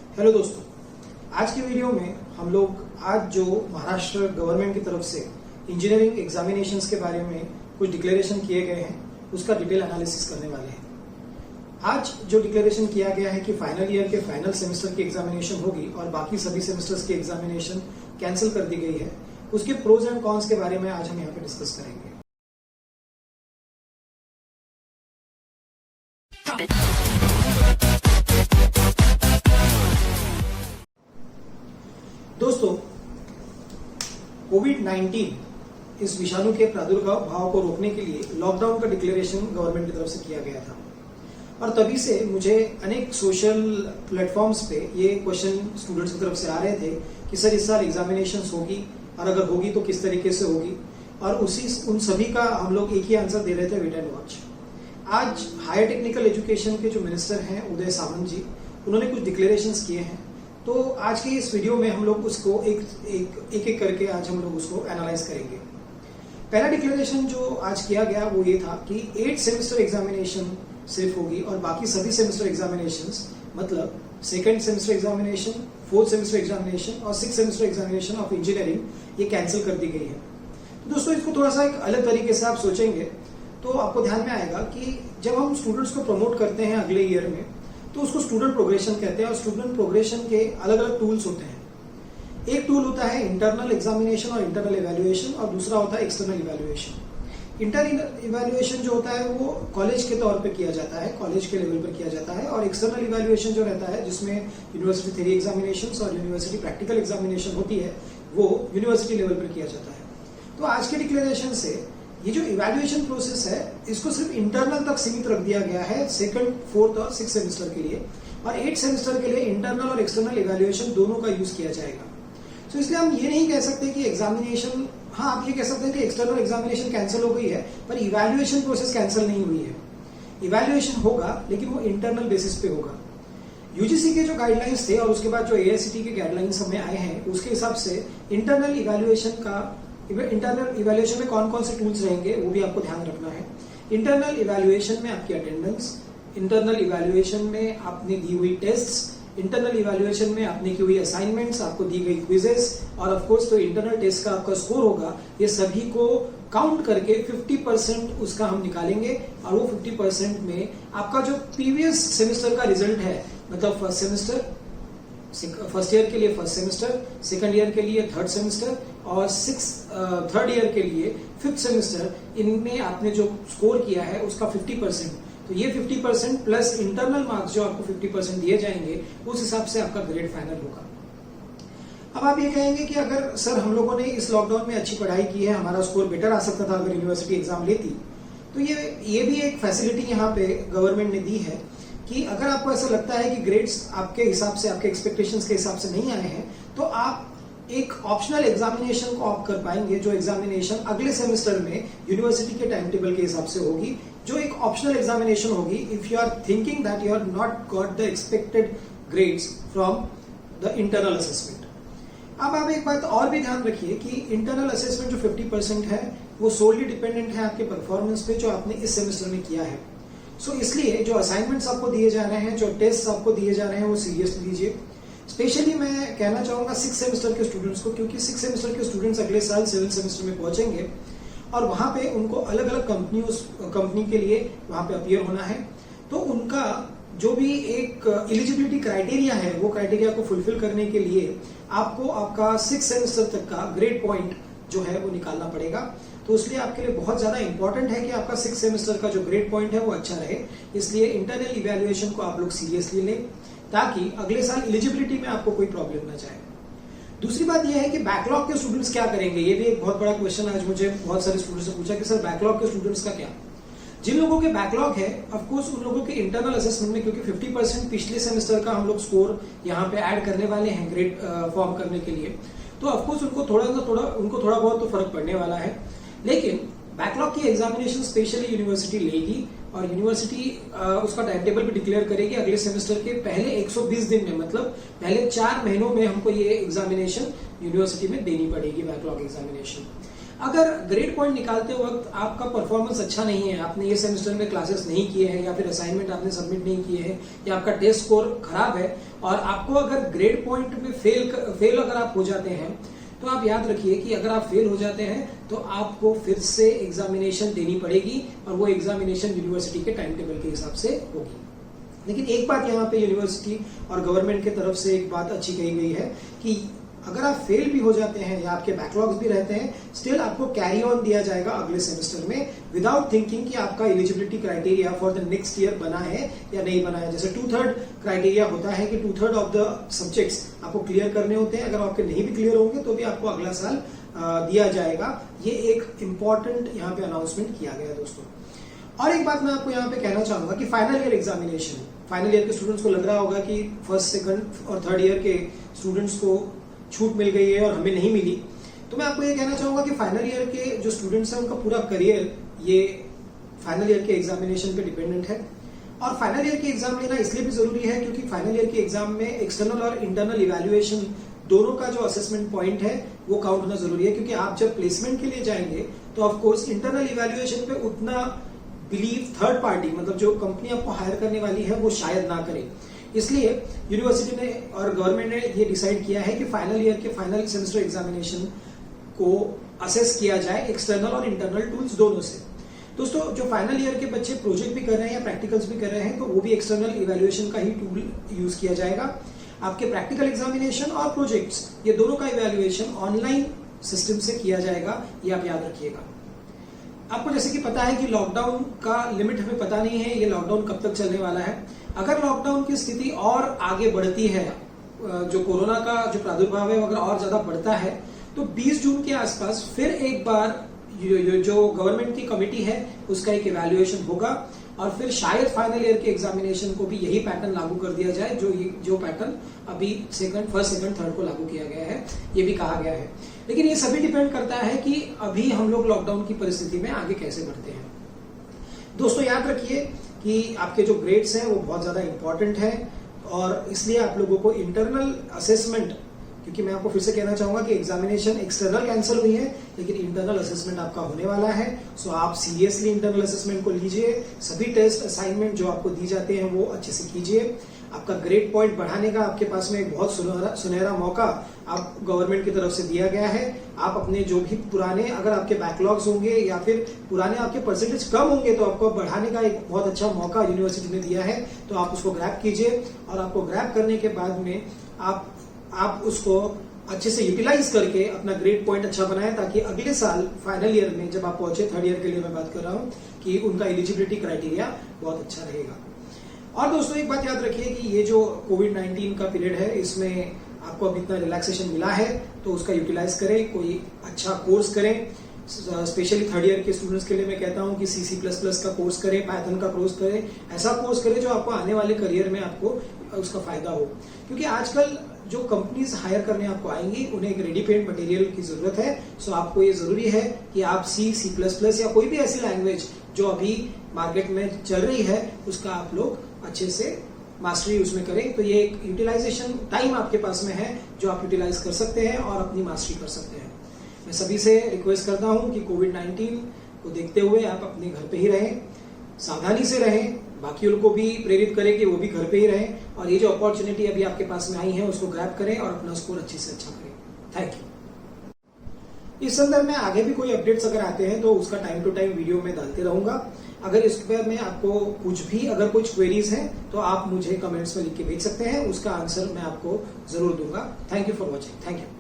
Hello दोस्तों, आज की वीडियो में हम लोग आज जो महाराष्ट्र गवर्नमेंट की तरफ से इंजीनियरिंग एग्जामिनेशंस के बारे में कुछ डिक्लेरेशन किए गए हैं उसका डिटेल एनालिसिस करने वाले हैं। आज जो डिक्लेरेशन किया गया है कि फाइनल ईयर के फाइनल सेमेस्टर की एग्जामिनेशन होगी और बाकी सभी सेमेस्टर्स की एग्जामिनेशन कैंसिल कर दी गई है, उसके प्रोज एंड कॉन्स के बारे में आज हम यहाँ पे डिस्कस करेंगे। दोस्तों, कोविड-19 इस विषाणु के प्रादुर्भाव को रोकने के लिए लॉकडाउन का डिक्लेरेशन गवर्नमेंट की तरफ से किया गया था और तभी से मुझे अनेक सोशल प्लेटफॉर्म्स पे ये क्वेश्चन स्टूडेंट्स की तरफ से आ रहे थे कि सर इस साल एग्जामिनेशन होगी और अगर होगी तो किस तरीके से होगी, और उन सभी का हम लोग एक ही आंसर दे रहे थे, वेट एंड वॉच। आज हायर टेक्निकल एजुकेशन के जो मिनिस्टर हैं उदय सामंत जी, उन्होंने कुछ डिक्लेरेशंस किए हैं। तो आज की इस वीडियो में हम लोग उसको एक करके आज हम लोग उसको एनालाइज करेंगे। पहला डिक्लेरेशन जो आज किया गया वो ये था कि 8 सेमेस्टर एग्जामिनेशन सिर्फ होगी और बाकी सभी सेमेस्टर एग्जामिनेशंस, मतलब second semester examination, 4th semester examination और 6th semester examination of engineering, ये कैंसिल कर दी गई है। तो दोस्तों, इसको थोड़ा सा एक अलग तरीके से आप सोचेंगे तो आपको ध्यान में आएगा कि जब हम स्टूडेंट्स को प्रमोट करते हैं अगले ईयर में तो उसको स्टूडेंट प्रोग्रेशन कहते हैं और स्टूडेंट प्रोग्रेशन के अलग अलग टूल्स होते हैं। एक टूल होता है इंटरनल एग्जामिनेशन और इंटरनल इवैल्यूएशन और दूसरा होता है एक्सटर्नल इवैल्यूएशन। इंटरनल इवैल्यूएशन जो होता है वो कॉलेज के तौर पे किया जाता है, कॉलेज के लेवल पर किया जाता है, और एक्सटर्नल इवैल्यूएशन जो रहता है जिसमें यूनिवर्सिटी थ्योरी एग्जामिनेशन और यूनिवर्सिटी प्रैक्टिकल एग्जामिनेशन होती है वो यूनिवर्सिटी लेवल पर किया जाता है। तो आज के डिक्लेरेशन से ये जो इवैल्यूएशन प्रोसेस है इसको सिर्फ इंटरनल तक सीमित रख दिया गया है सेकंड, 4th और 6th सेमेस्टर के लिए, और 8 सेमेस्टर के लिए इंटरनल और एक्सटर्नल इवैल्यूएशन दोनों का यूज किया जाएगा। तो इसलिए हम ये नहीं कह सकते कि एग्जामिनेशन, हाँ आप ये कह सकते हैं कि एक्सटर्नल एग्जामिनेशन कैंसिल हो गई है पर इवैल्यूएशन प्रोसेस कैंसिल नहीं हुई है। इवैल्यूएशन होगा लेकिन वो इंटरनल बेसिस पे होगा। यूजीसी के जो गाइडलाइंस थे और उसके बाद जो एआईसीटी के गाइडलाइंस हमें आए हैं उसके हिसाब से इंटरनल इवैल्यूएशन में कौन कौन से टूल्स रहेंगे वो भी आपको ध्यान रखना है। इंटरनल इवैल्यूएशन में आपकी अटेंडेंस, इंटरनल इवैल्यूएशन में आपने दी हुई टेस्ट्स, इंटरनल इवैल्यूएशन में आपने की हुई असाइनमेंट्स, आपको दी गई क्विजेस, और ऑफ कोर्स तो इंटरनल टेस्ट का आपका स्कोर होगा। ये सभी को काउंट करके 50% उसका हम निकालेंगे और वो 50% में आपका जो प्रीवियस सेमेस्टर का रिजल्ट है, मतलब फर्स्ट ईयर के लिए फर्स्ट सेमेस्टर, सेकंड ईयर के लिए थर्ड सेमेस्टर और थर्ड ईयर के लिए 5th सेमेस्टर, इनमें आपने जो स्कोर किया है उसका 50%, तो ये 50% प्लस इंटरनल मार्क्स जो आपको 50% दिए जाएंगे, उस हिसाब से आपका ग्रेड फाइनल होगा। अब आप ये कहेंगे कि अगर सर हम लोगों ने इस लॉकडाउन में अच्छी पढ़ाई की है, हमारा स्कोर बेटर आ सकता था अगर यूनिवर्सिटी एग्जाम लेती, तो ये भी एक फैसिलिटी यहाँ पे गवर्नमेंट ने दी है कि अगर आपको ऐसा लगता है कि ग्रेड्स आपके हिसाब से, आपके एक्सपेक्टेशंस के हिसाब से नहीं आए हैं, तो आप एक ऑप्शनल एग्जामिनेशन को ऑप्ट कर पाएंगे, जो एग्जामिनेशन अगले सेमेस्टर में यूनिवर्सिटी के टाइम टेबल के हिसाब से होगी, जो एक ऑप्शनल एग्जामिनेशन होगी if you are thinking that you are not got the expected grades from the internal assessment. अब आप एक बात और भी ध्यान रखिए कि इंटरनल असेसमेंट जो 50% है वो सोलली डिपेंडेंट है आपके परफॉर्मेंस पे जो आपने इस सेमेस्टर में किया है। सो इसलिए जो असाइनमेंट्स आपको दिए जा रहे हैं, जो टेस्ट आपको दिए जा रहे हैं, वो सीरियसली लीजिए। स्पेशली मैं कहना चाहूंगा 6th सेमेस्टर के स्टूडेंट्स को, क्योंकि 6th सेमेस्टर के स्टूडेंट्स अगले साल 7th सेमेस्टर में पहुंचेंगे और वहां पे उनको अलग अलग कंपनी के लिए वहां पे अपीयर होना है। तो उनका जो भी एक एलिजिबिलिटी क्राइटेरिया है वो क्राइटेरिया को फुलफिल करने के लिए आपको आपका 6th सेमेस्टर तक का ग्रेड पॉइंट जो है वो निकालना पड़ेगा। तो इसलिए आपके लिए बहुत ज्यादा इंपॉर्टेंट है कि आपका 6th सेमेस्टर का जो ग्रेड पॉइंट है वो अच्छा रहे। इसलिए इंटरनल इवैल्यूएशन को आप लोग सीरियसली लें ताकि अगले साल एलिजिबिलिटी में आपको कोई प्रॉब्लम ना जाए। दूसरी बात यह है कि बैकलॉग के स्टूडेंट्स क्या करेंगे, ये भी एक बहुत बड़ा क्वेश्चन आज मुझे बहुत सारे स्टूडेंट्स से पूछा कि सर बैकलॉग के स्टूडेंट्स का क्या। जिन लोगों के बैकलॉग है ऑफकोर्स उन लोगों के इंटरनल असेसमेंट में, क्योंकि 50% पिछले सेमेस्टर का हम लोग स्कोर यहाँ पे ऐड करने वाले हैं ग्रेड फॉर्म करने के लिए, तो ऑफकोर्स उनको थोड़ा बहुत तो फर्क पड़ने वाला है। लेकिन बैकलॉग की एग्जामिनेशन स्पेशली यूनिवर्सिटी लेगी और यूनिवर्सिटी उसका टाइम टेबल भी डिक्लेयर करेगी अगले सेमेस्टर के पहले 120 दिन में, मतलब पहले 4 महीनों में हमको ये एग्जामिनेशन यूनिवर्सिटी में देनी पड़ेगी, बैकलॉग एग्जामिनेशन। अगर ग्रेड पॉइंट निकालते वक्त आपका परफॉर्मेंस अच्छा नहीं है, आपने ये सेमेस्टर में क्लासेस नहीं किए हैं या फिर असाइनमेंट आपने सबमिट नहीं किए हैं या आपका टेस्ट स्कोर खराब है, और आपको अगर ग्रेड पॉइंट में फेल अगर आप हो जाते हैं तो आप याद रखिए कि अगर आप फेल हो जाते हैं तो आपको फिर से एग्जामिनेशन देनी पड़ेगी और वो एग्जामिनेशन यूनिवर्सिटी के टाइम टेबल के हिसाब से होगी। लेकिन एक बात यहाँ पे यूनिवर्सिटी और गवर्नमेंट की तरफ से एक बात अच्छी कही गई है कि अगर आप फेल भी हो जाते हैं या आपके बैकलॉग्स भी रहते हैं, स्टिल आपको कैरी ऑन दिया जाएगा अगले सेमेस्टर में विदाउट थिंकिंग कि आपका eligibility criteria for the next year बना है या नहीं बना है। जैसे 2/3 क्राइटेरिया होता है कि 2/3 ऑफ द सब्जेक्ट्स आपको क्लियर करने होते हैं, अगर आपके नहीं भी क्लियर होंगे तो भी आपको अगला साल दिया जाएगा। ये एक इंपॉर्टेंट यहाँ पे अनाउंसमेंट किया गया है दोस्तों। और एक बात मैं आपको यहाँ पे कहना चाहूंगा कि final year examination, final year के स्टूडेंट्स को लग रहा होगा कि फर्स्ट, सेकंड और थर्ड ईयर के स्टूडेंट्स को छूट मिल गई है और हमें नहीं मिली। तो मैं आपको ये कहना चाहूंगा कि फाइनल ईयर के जो स्टूडेंट्स हैं उनका पूरा करियर ये फाइनल ईयर के एग्जामिनेशन पे डिपेंडेंट है। और फाइनल ईयर के एग्जाम लेना इसलिए भी जरूरी है क्योंकि फाइनल ईयर के एग्जाम में एक्सटर्नल और इंटरनल इवैल्यूएशन दोनों का जो असेसमेंट पॉइंट है वो काउंट होना जरूरी है, क्योंकि आप जब प्लेसमेंट के लिए जाएंगे तो ऑफकोर्स इंटरनल इवैल्यूएशन पे उतना बिलीव थर्ड पार्टी, मतलब जो कंपनी आपको हायर करने वाली है, वो शायद ना करे। इसलिए यूनिवर्सिटी ने और गवर्नमेंट ने ये डिसाइड किया है कि फाइनल ईयर के फाइनल सेमेस्टर एग्जामिनेशन को असेस किया जाए एक्सटर्नल और इंटरनल टूल्स दोनों से। दोस्तों, जो फाइनल ईयर के बच्चे प्रोजेक्ट भी कर रहे हैं या प्रैक्टिकल्स भी कर रहे हैं तो वो भी एक्सटर्नल इवैल्यूएशन का ही टूल यूज किया जाएगा। आपके प्रैक्टिकल एग्जामिनेशन और प्रोजेक्ट्स ये दोनों का इवैल्यूएशन ऑनलाइन सिस्टम से किया जाएगा, ये आप याद रखिएगा। आपको जैसे कि पता है कि लॉकडाउन का लिमिट हमें पता नहीं है, ये लॉकडाउन कब तक चलने वाला है। अगर लॉकडाउन की स्थिति और आगे बढ़ती है, जो कोरोना का जो प्रादुर्भाव है अगर और ज्यादा बढ़ता है तो 20 जून के आसपास फिर एक बार जो गवर्नमेंट की कमेटी है उसका एक इवैल्यूएशन होगा और फिर शायद फाइनल ईयर के एग्जामिनेशन को भी यही पैटर्न लागू कर दिया जाए जो पैटर्न अभी फर्स्ट, सेकंड, थर्ड को लागू किया गया है, ये भी कहा गया है। लेकिन ये सभी डिपेंड करता है कि अभी हम लोग लॉकडाउन की परिस्थिति में आगे कैसे बढ़ते हैं। दोस्तों, याद रखिए कि आपके जो ग्रेड्स हैं वो बहुत ज्यादा इंपॉर्टेंट है और इसलिए आप लोगों को इंटरनल असेसमेंट, क्योंकि मैं आपको फिर से कहना चाहूंगा कि एग्जामिनेशन एक्सटर्नल कैंसिल हुई है लेकिन इंटरनल असेसमेंट आपका होने वाला है। सो आप सीरियसली इंटरनल असेसमेंट को लीजिए, सभी टेस्ट असाइनमेंट जो आपको दी जाते हैं वो अच्छे से कीजिए। आपका ग्रेड पॉइंट बढ़ाने का आपके पास में एक बहुत सुनहरा मौका आप गवर्नमेंट की तरफ से दिया गया है। आप अपने जो भी पुराने, अगर आपके बैकलॉग्स होंगे या फिर पुराने आपके परसेंटेज कम होंगे तो आपको बढ़ाने का एक बहुत अच्छा मौका यूनिवर्सिटी ने दिया है, तो आप उसको ग्रैब कीजिए। और आपको ग्रैब करने के बाद में आप उसको अच्छे से यूटिलाइज करके अपना ग्रेड पॉइंट अच्छा बनाएं, ताकि अगले साल फाइनल ईयर में जब आप पहुंचे, थर्ड ईयर के लिए मैं बात कर रहा हूं, कि उनका एलिजिबिलिटी क्राइटेरिया बहुत अच्छा रहेगा। और दोस्तों, एक बात याद रखिए कि ये जो कोविड-19 का पीरियड है इसमें आपको अब इतना रिलैक्सेशन मिला है तो उसका यूटिलाइज करें, कोई अच्छा कोर्स करें। स्पेशली थर्ड ईयर के स्टूडेंट्स के लिए मैं कहता हूं कि C++ का कोर्स करें, पाइथन का कोर्स करें, ऐसा कोर्स करें जो आपको आने वाले करियर में आपको उसका फायदा हो। क्योंकि आजकल जो कंपनीज हायर करने आपको आएंगी उन्हें एक रेडीमेड मटेरियल की जरूरत है। सो आपको ये जरूरी है कि आप C++ या कोई भी ऐसी लैंग्वेज जो अभी मार्केट में चल रही है उसका आप लोग अच्छे से मास्टरी उसमें करें। तो ये एक यूटिलाइजेशन टाइम आपके पास में है जो आप यूटिलाइज कर सकते हैं और अपनी मास्टरी कर सकते हैं। मैं सभी से रिक्वेस्ट करता हूं कि कोविड-19 को देखते हुए आप अपने घर पे ही रहें, सावधानी से रहें, बाकियों को भी प्रेरित करें कि वो भी घर पे ही रहें और ये जो अपॉर्चुनिटी अभी आपके पास में आई है उसको ग्रैब करें और अपना स्कोर अच्छे से अच्छा करें। Thank you. इस संदर्भ में आगे भी कोई अपडेट्स अगर आते हैं तो उसका टाइम टू टाइम वीडियो में डालते रहूंगा। अगर इस पर में आपको कुछ क्वेरीज हैं तो आप मुझे कमेंट्स में लिख के भेज सकते हैं, उसका आंसर मैं आपको जरूर दूंगा। Thank you for watching. Thank you.